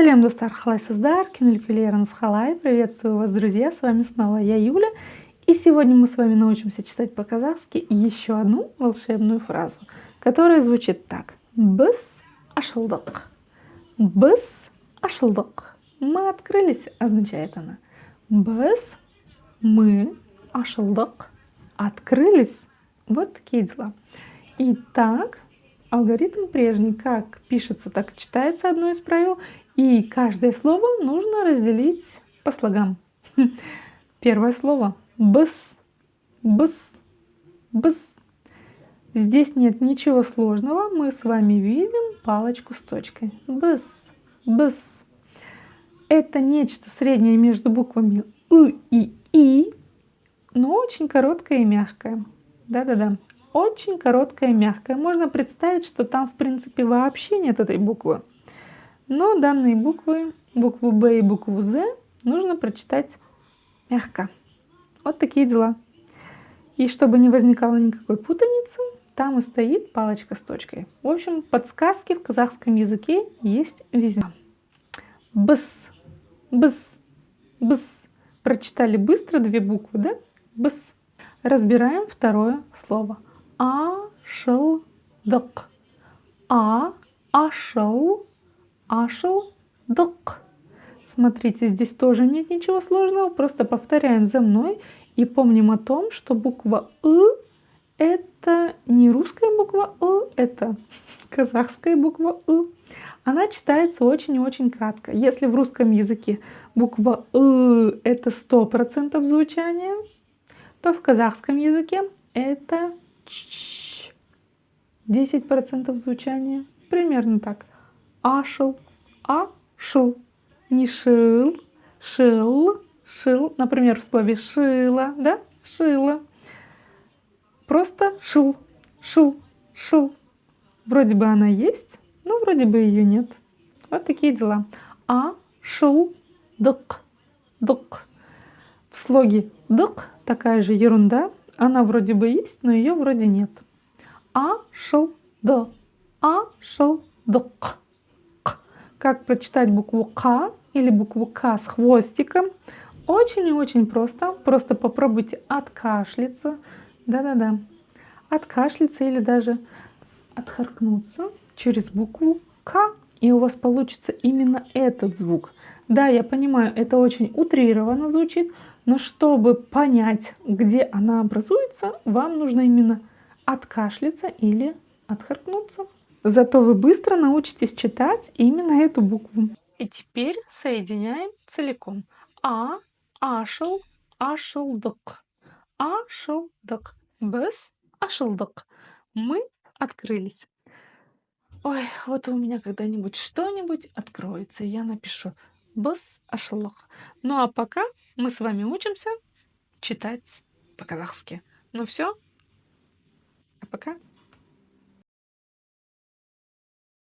Сәлем, достар, қалайсыздар? Кемелькулеріңіз қалай? Приветствую вас, друзья! С вами снова я, Юля. И сегодня мы с вами научимся читать по-казахски еще одну волшебную фразу, которая звучит так. Біз ашылдық. Біз ашылдық. Мы открылись, означает она. Біз, мы, ашылдық, открылись. Вот такие дела. Итак, алгоритм прежний, как пишется, так и читается, одно из правил. И каждое слово нужно разделить по слогам. Первое слово «быс», «быс», «быс». Здесь нет ничего сложного, мы с вами видим палочку с точкой. «Быс», «быс». Это нечто среднее между буквами «ы» и «и», но очень короткое и мягкое. Да-да-да. Очень короткое и мягкое. Можно представить, что там, в принципе, вообще нет этой буквы. Но данные буквы, букву «Б» и букву «З» нужно прочитать мягко. Вот такие дела. И чтобы не возникало никакой путаницы, там и стоит палочка с точкой. В общем, подсказки в казахском языке есть везде. «Быс», «быс», «быс». Прочитали быстро две буквы, да? «Быс». Разбираем второе слово. Ашылдық. Ашыл, ашылдық. Смотрите, здесь тоже нет ничего сложного, просто повторяем за мной и помним о том, что буква «ы» — это не русская буква «ы», это казахская буква «ы». Она читается очень и очень кратко. Если в русском языке буква «ы» — это 100% звучания, то в казахском языке это 10% звучания. Примерно так. Ашыл, ашыл. Не шил, шил, шил. Например, в слове шила, да? Шила. Просто шил, шил, шил. Вроде бы она есть, но вроде бы ее нет. Вот такие дела. Ашылдық, дық. В слоге дық такая же ерунда. Она вроде бы есть, но ее вроде нет. Ашылды, ашылдық. Как прочитать букву К или букву К с хвостиком? Очень и очень просто. Просто попробуйте откашляться. Да-да-да. Откашляться или даже отхаркнуться через букву К. И у вас получится именно этот звук. Да, я понимаю, это очень утрированно звучит, но чтобы понять, где она образуется, вам нужно именно откашляться или отхаркнуться. Зато вы быстро научитесь читать именно эту букву. И теперь соединяем целиком. Ашыл, ашылдық. Ашылдық. Біз ашылдық. Мы открылись. Ой, вот у меня когда-нибудь что-нибудь откроется, я напишу «біз ашылдық». Ну а пока мы с вами учимся читать по-казахски. Ну все, а пока.